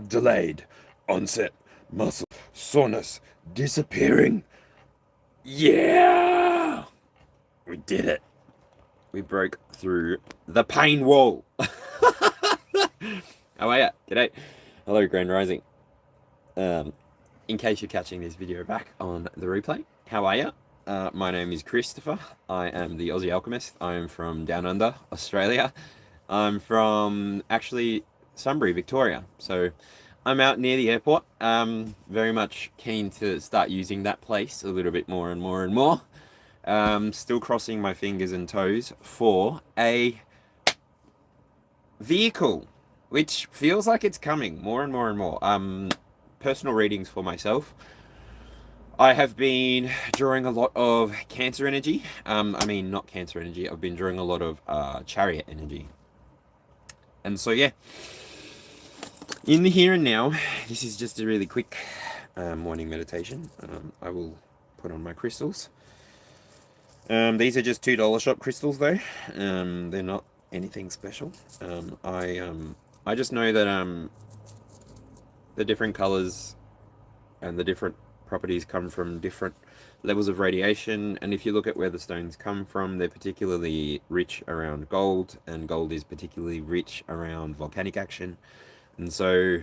delayed, onset, muscle, soreness, disappearing. Yeah! We did it. We broke through the pain wall. How are ya? G'day. Hello, Grand Rising. In case you're catching this video back on the replay, how are ya? My name is Christopher. I am the Aussie Alchemist. I am from Down Under, Australia. I'm from, actually, Sunbury, Victoria. So I'm out near the airport. Very much keen to start using that place a little bit more and more and more. Still crossing my fingers and toes for a vehicle, which feels like it's coming more and more and more. Personal readings for myself. I have been drawing a lot of Cancer energy. I mean, not Cancer energy. I've been drawing a lot of Chariot energy. And so, yeah, in the here and now, this is just a really quick morning meditation. I will put on my crystals. These are just $2 shop crystals, though. They're not anything special. I just know that the different colors and the different properties come from different levels of radiation, and if you look at where the stones come from, they're particularly rich around gold, and gold is particularly rich around volcanic action. And so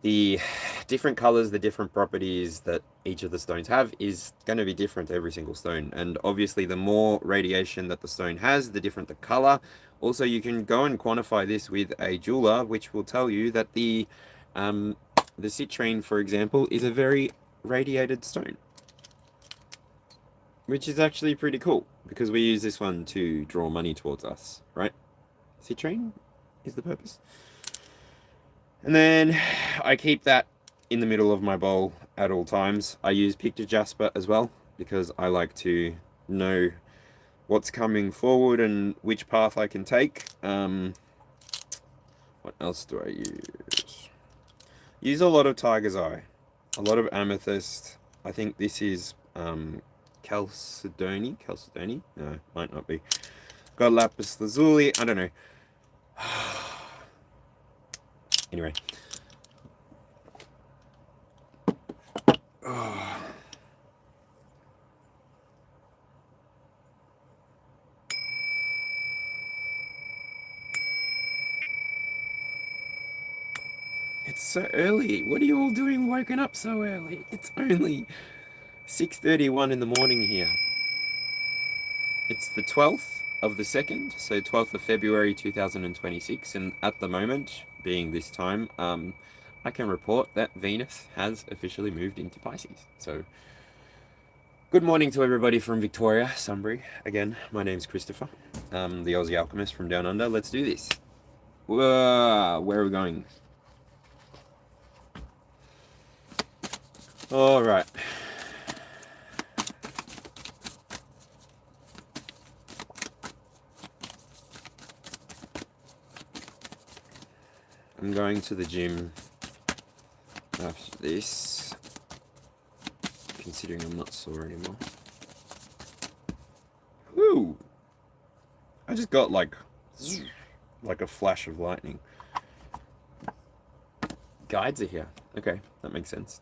the different colors, the different properties that each of the stones have is going to be different every single stone. And obviously the more radiation that the stone has, the different the color. Also, you can go and quantify this with a jeweler, which will tell you that the citrine, for example, is a very radiated stone, which is actually pretty cool because we use this one to draw money towards us, right? Citrine is the purpose. And then I keep that in the middle of my bowl at all times. I use picture jasper as well because I like to know what's coming forward and which path I can take. What else do I use? Use a lot of tiger's eye, a lot of amethyst. I think this is chalcedony. No, might not be. Got lapis lazuli. I don't know. Anyway. It's so early. What are you all doing woken up so early? It's only 6:31 in the morning here. It's the 12th of the 2nd, so 12th of February 2026, and at the moment, being this time, I can report that Venus has officially moved into Pisces. So, good morning to everybody from Victoria, Sunbury. Again, my name's Christopher, the Aussie Alchemist from Down Under. Let's do this. Whoa, where are we going? All right. I'm going to the gym after this, considering I'm not sore anymore. Woo! I just got like a flash of lightning. Guides are here. Okay, that makes sense.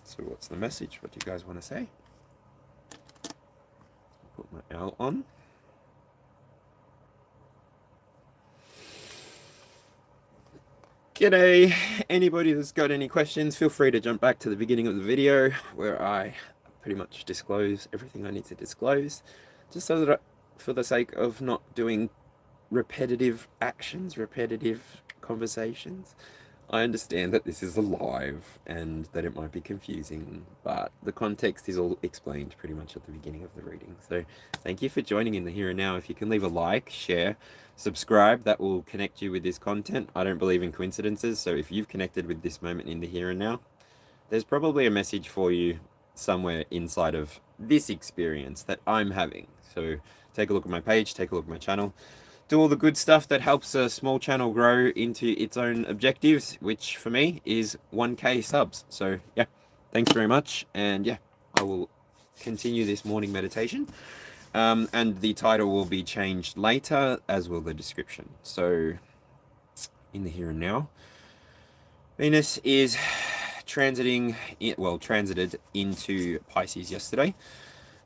So what's the message? What do you guys want to say? Put my owl on. G'day! Anybody that's got any questions, feel free to jump back to the beginning of the video where I pretty much disclose everything I need to disclose, just so that for the sake of not doing repetitive actions, repetitive conversations. I understand that this is a live and that it might be confusing, but the context is all explained pretty much at the beginning of the reading. So thank you for joining in the here and now. If you can leave a like, share, subscribe, that will connect you with this content. I don't believe in coincidences, so if you've connected with this moment in the here and now, there's probably a message for you somewhere inside of this experience that I'm having. So take a look at my page, take a look at my channel. Do all the good stuff that helps a small channel grow into its own objectives, which for me is 1K subs. So yeah, thanks very much. And yeah, I will continue this morning meditation. And the title will be changed later, as will the description. So, in the here and now, Venus is transited into Pisces yesterday.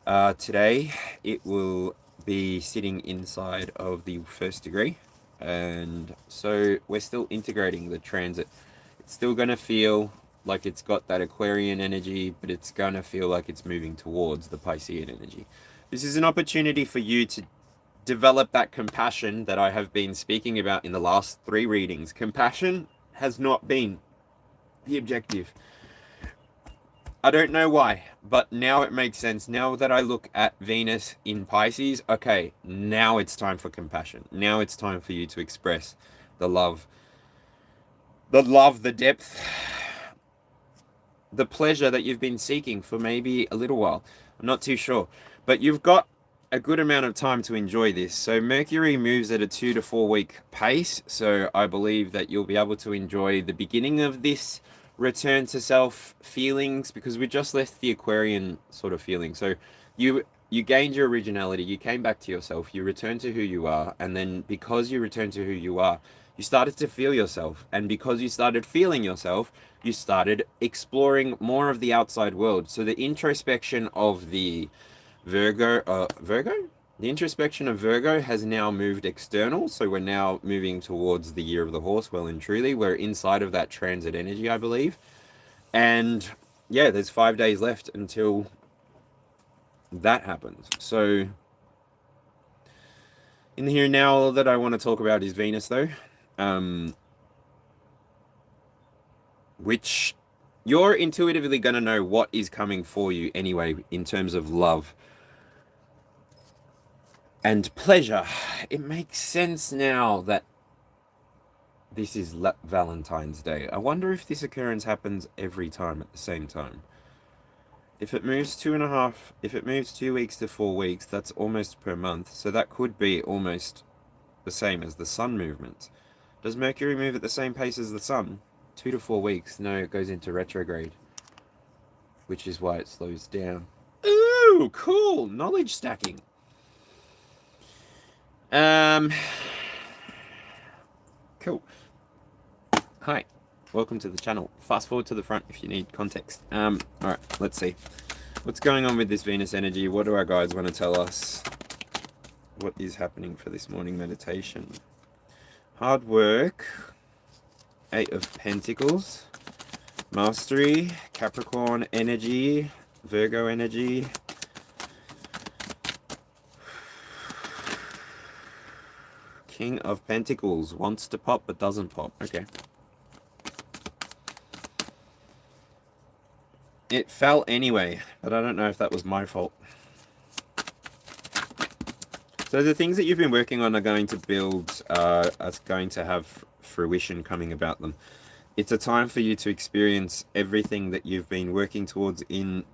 Today, it will be sitting inside of the first degree. And so we're still integrating the transit. It's still going to feel like it's got that Aquarian energy, but it's going to feel like it's moving towards the Piscean energy. This is an opportunity for you to develop that compassion that I have been speaking about in the last 3 readings. Compassion has not been the objective. I don't know why, but now it makes sense. Now that I look at Venus in Pisces, okay, now it's time for compassion. Now it's time for you to express the love, the depth, the pleasure that you've been seeking for maybe a little while. I'm not too sure, but you've got a good amount of time to enjoy this. So Mercury moves at a 2 to 4 week pace. So I believe that you'll be able to enjoy the beginning of this return to self feelings, because we just left the Aquarian sort of feeling. So you gained your originality, you came back to yourself, you returned to who you are, and then because you returned to who you are, you started to feel yourself, and because you started feeling yourself, you started exploring more of the outside world. So the introspection of the Virgo? The introspection of Virgo has now moved external, so we're now moving towards the year of the horse, well and truly. We're inside of that transit energy, I believe. And yeah, there's 5 days left until that happens. So in the here and now, all that I want to talk about is Venus, though. Which you're intuitively going to know what is coming for you anyway, in terms of love and pleasure. It makes sense now that this is Valentine's Day. I wonder if this occurrence happens every time at the same time. If it moves 2 weeks to 4 weeks, that's almost per month. So that could be almost the same as the sun movement. Does Mercury move at the same pace as the sun? 2 to 4 weeks. No, it goes into retrograde, which is why it slows down. Ooh, cool. Knowledge stacking. Cool. Hi, welcome to the channel. Fast forward to the front if you need context. All right, let's see what's going on with this Venus energy. What do our guides want to tell us? What is happening for this morning meditation? Hard work, 8 of Pentacles, mastery, Capricorn energy, Virgo energy, King of Pentacles, wants to pop but doesn't pop. Okay. It fell anyway, but I don't know if that was my fault. So the things that you've been working on are going to build, are going to have fruition coming about them. It's a time for you to experience everything that you've been working towards in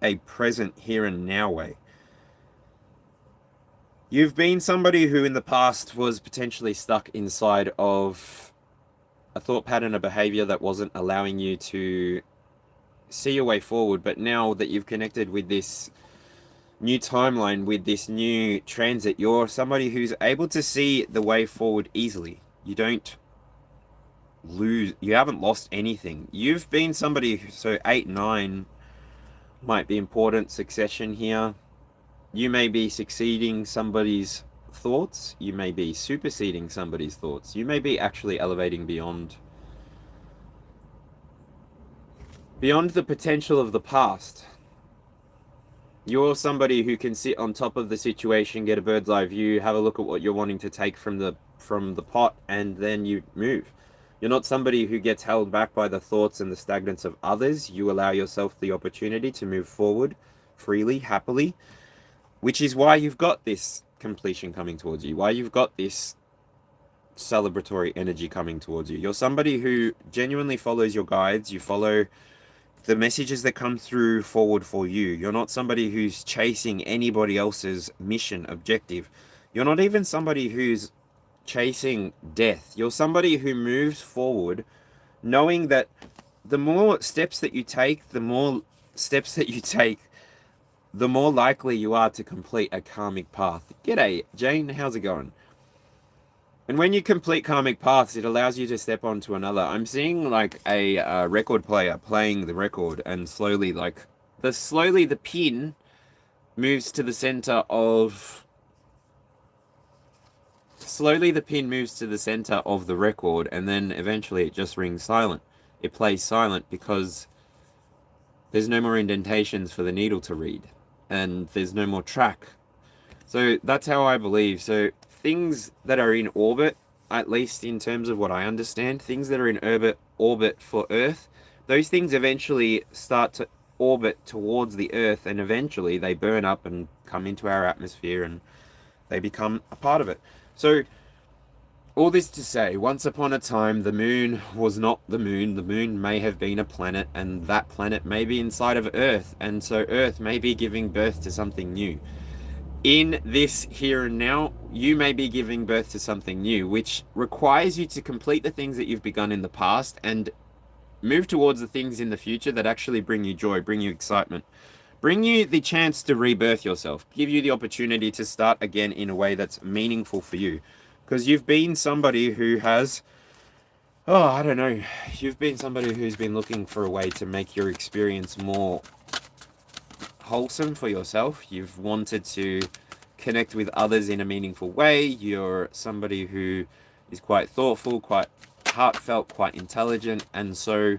a present here and now way. You've been somebody who in the past was potentially stuck inside of a thought pattern, a behavior that wasn't allowing you to see your way forward. But now that you've connected with this new timeline, with this new transit, you're somebody who's able to see the way forward easily. You don't lose, you haven't lost anything. You've been somebody, so 8, 9 might be important, succession here. You may be succeeding somebody's thoughts. You may be superseding somebody's thoughts. You may be actually elevating beyond the potential of the past. You're somebody who can sit on top of the situation, get a bird's eye view, have a look at what you're wanting to take from the pot, and then you move. You're not somebody who gets held back by the thoughts and the stagnance of others. You allow yourself the opportunity to move forward freely, happily, which is why you've got this completion coming towards you, why you've got this celebratory energy coming towards you. You're somebody who genuinely follows your guides. You follow the messages that come through forward for you. You're not somebody who's chasing anybody else's mission, objective. You're not even somebody who's chasing death. You're somebody who moves forward knowing that the more steps that you take, the more likely you are to complete a karmic path. G'day, Jane, how's it going? And when you complete karmic paths, it allows you to step on to another. I'm seeing like a record player playing the record, and slowly, the pin moves to the center of. Slowly, the pin moves to the center of the record, and then eventually it just rings silent. It plays silent because there's no more indentations for the needle to read, and there's no more track. So that's how I believe. So things that are in orbit, at least in terms of what I understand, things that are in orbit for Earth, those things eventually start to orbit towards the Earth, and eventually they burn up and come into our atmosphere, and they become a part of it. So all this to say, once upon a time, the moon was not the moon. The moon may have been a planet, and that planet may be inside of Earth, and so Earth may be giving birth to something new. In this here and now, you may be giving birth to something new, which requires you to complete the things that you've begun in the past and move towards the things in the future that actually bring you joy, bring you excitement, bring you the chance to rebirth yourself, give you the opportunity to start again in a way that's meaningful for you. Because you've been somebody who has, I don't know, you've been somebody who's been looking for a way to make your experience more wholesome for yourself. You've wanted to connect with others in a meaningful way. You're somebody who is quite thoughtful, quite heartfelt, quite intelligent, and so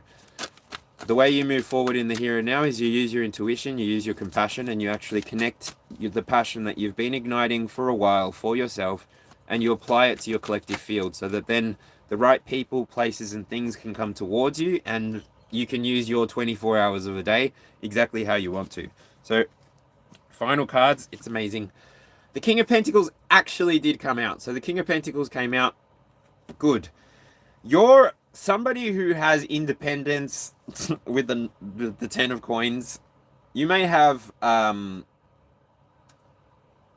the way you move forward in the here and now is you use your intuition, you use your compassion, and you actually connect the passion that you've been igniting for a while for yourself, and you apply it to your collective field, so that then the right people, places, and things can come towards you, and you can use your 24 hours of the day exactly how you want to. So, final cards, it's amazing. The King of Pentacles actually did come out. So the King of Pentacles came out good. You're somebody who has independence with the Ten of Coins. You may have an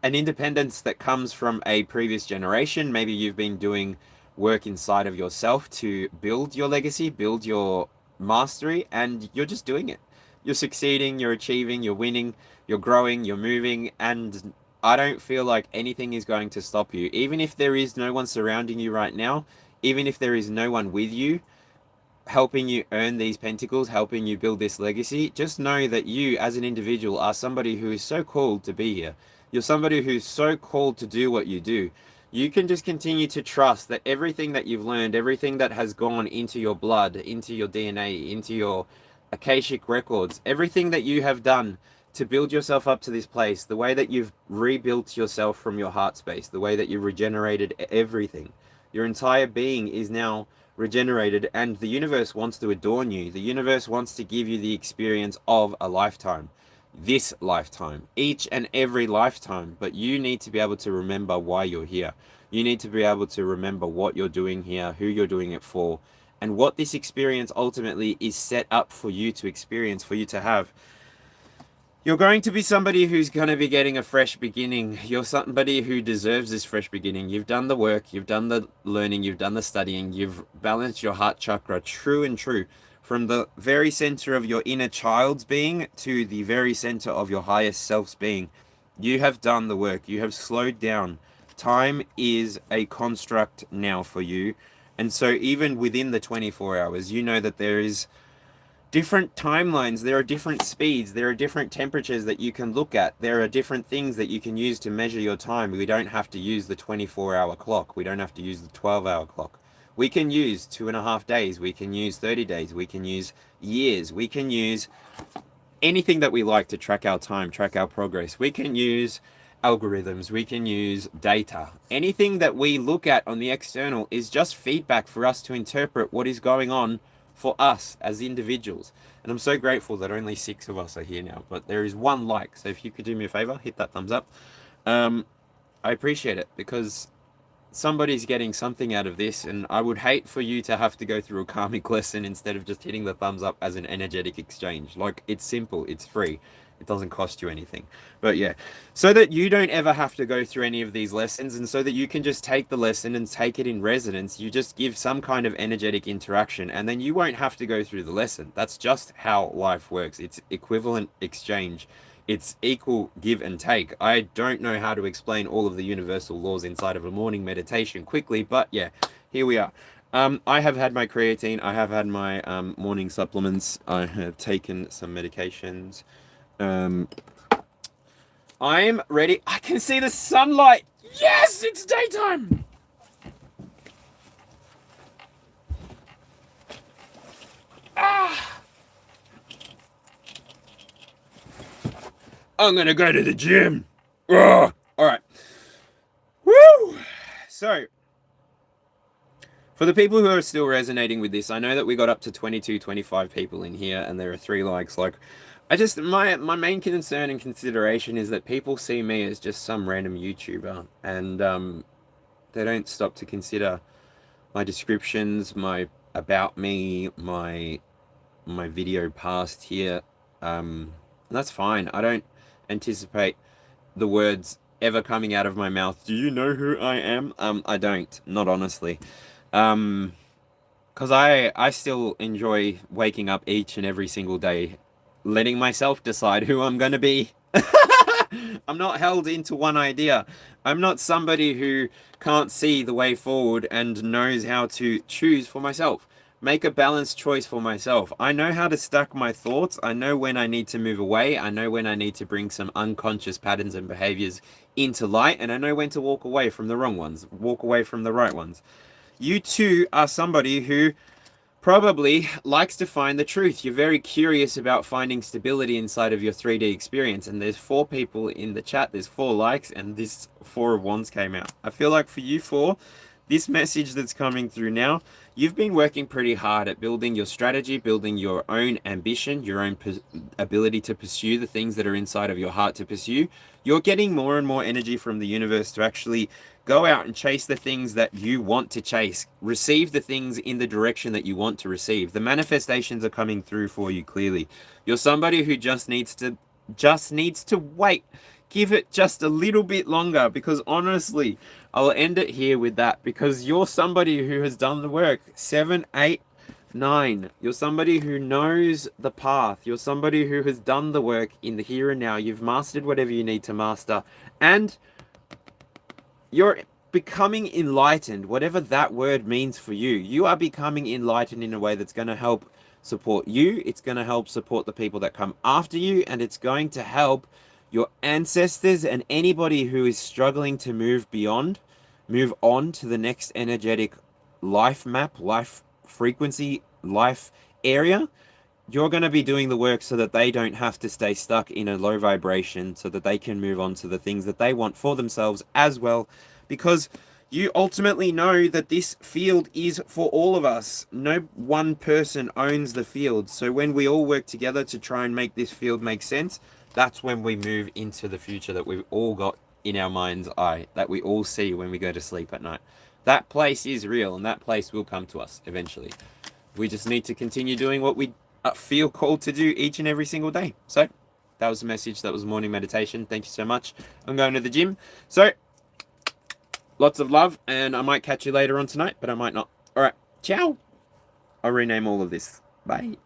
independence that comes from a previous generation. Maybe you've been doing work inside of yourself to build your legacy, build your mastery, and you're just doing it. You're succeeding, you're achieving, you're winning, you're growing, you're moving, and I don't feel like anything is going to stop you. Even if there is no one surrounding you right now, even if there is no one with you, helping you earn these pentacles, helping you build this legacy, just know that you as an individual are somebody who is so called to be here. You're somebody who's so called to do what you do. You can just continue to trust that everything that you've learned, everything that has gone into your blood, into your DNA, into your Akashic records, everything that you have done to build yourself up to this place, the way that you've rebuilt yourself from your heart space, the way that you've regenerated everything, your entire being is now regenerated, and the universe wants to adorn you. The universe wants to give you the experience of a lifetime, this lifetime, each and every lifetime. But you need to be able to remember why you're here. You need to be able to remember what you're doing here, who you're doing it for, and what this experience ultimately is set up for you to experience, for you to have. You're going to be somebody who's going to be getting a fresh beginning. You're somebody who deserves this fresh beginning. You've done the work, you've done the learning, you've done the studying, you've balanced your heart chakra true and true. From the very center of your inner child's being to the very center of your highest self's being. You have done the work. You have slowed down. Time is a construct now for you. And so even within the 24 hours, you know that there is different timelines, there are different speeds, there are different temperatures that you can look at, there are different things that you can use to measure your time. We don't have to use the 24-hour clock, we don't have to use the 12-hour clock. We can use 2.5 days, we can use 30 days, we can use years, we can use anything that we like to track our time, track our progress. We can use algorithms, we can use data. Anything that we look at on the external is just feedback for us to interpret what is going on for us as individuals. And I'm so grateful that only 6 of us are here now, but there is 1 like. So if you could do me a favor, hit that thumbs up. I appreciate it, because somebody's getting something out of this, and I would hate for you to have to go through a karmic lesson instead of just hitting the thumbs up as an energetic exchange. Like, it's simple, it's free, it doesn't cost you anything. But yeah, so that you don't ever have to go through any of these lessons, and so that you can just take the lesson and take it in resonance, you just give some kind of energetic interaction, and then you won't have to go through the lesson. That's just how life works. It's equivalent exchange. It's equal give and take. I don't know how to explain all of the universal laws inside of a morning meditation quickly, but yeah, here we are. I have had my creatine. I have had my morning supplements. I have taken some medications. I'm ready. I can see the sunlight. Yes, it's daytime. I'm gonna go to the gym. Ugh. All right. Woo! So, for the people who are still resonating with this, I know that we got up to 22, 25 people in here, and there are 3 likes. Like, my main concern and consideration is that people see me as just some random YouTuber, and they don't stop to consider my descriptions, my about me, my video past here. And that's fine. I don't anticipate the words ever coming out of my mouth. Do you know who I am? I don't, not honestly. Because I still enjoy waking up each and every single day, letting myself decide who I'm going to be. I'm not held into one idea. I'm not somebody who can't see the way forward and knows how to choose for myself. Make a balanced choice for myself. I know how to stack my thoughts. I know when I need to move away. I know when I need to bring some unconscious patterns and behaviors into light. And I know when to walk away from the wrong ones, walk away from the right ones. You too are somebody who probably likes to find the truth. You're very curious about finding stability inside of your 3D experience. And there's 4 people in the chat. There's 4 likes, and this 4 of Wands came out. I feel like for you 4, this message that's coming through now, you've been working pretty hard at building your strategy, building your own ambition, your own ability to pursue the things that are inside of your heart to pursue. You're getting more and more energy from the universe to actually go out and chase the things that you want to chase. Receive the things in the direction that you want to receive. The manifestations are coming through for you clearly. You're somebody who just needs to wait. Give it just a little bit longer, because honestly, I'll end it here with that, because you're somebody who has done the work. 7, 8, 9. You're somebody who knows the path. You're somebody who has done the work in the here and now. You've mastered whatever you need to master, and you're becoming enlightened, whatever that word means for you. You are becoming enlightened in a way that's going to help support you. It's going to help support the people that come after you, and it's going to help your ancestors and anybody who is struggling to move on to the next energetic life map, life frequency, life area. You're going to be doing the work so that they don't have to stay stuck in a low vibration, so that they can move on to the things that they want for themselves as well, because you ultimately know that this field is for all of us. No one person owns the field. So when we all work together to try and make this field make sense, that's when we move into the future that we've all got in our mind's eye, that we all see when we go to sleep at night. That place is real, and that place will come to us eventually. We just need to continue doing what we feel called to do each and every single day. So that was the message. That was morning meditation. Thank you so much. I'm going to the gym. So lots of love, and I might catch you later on tonight, but I might not. All right. Ciao. I'll rename all of this. Bye.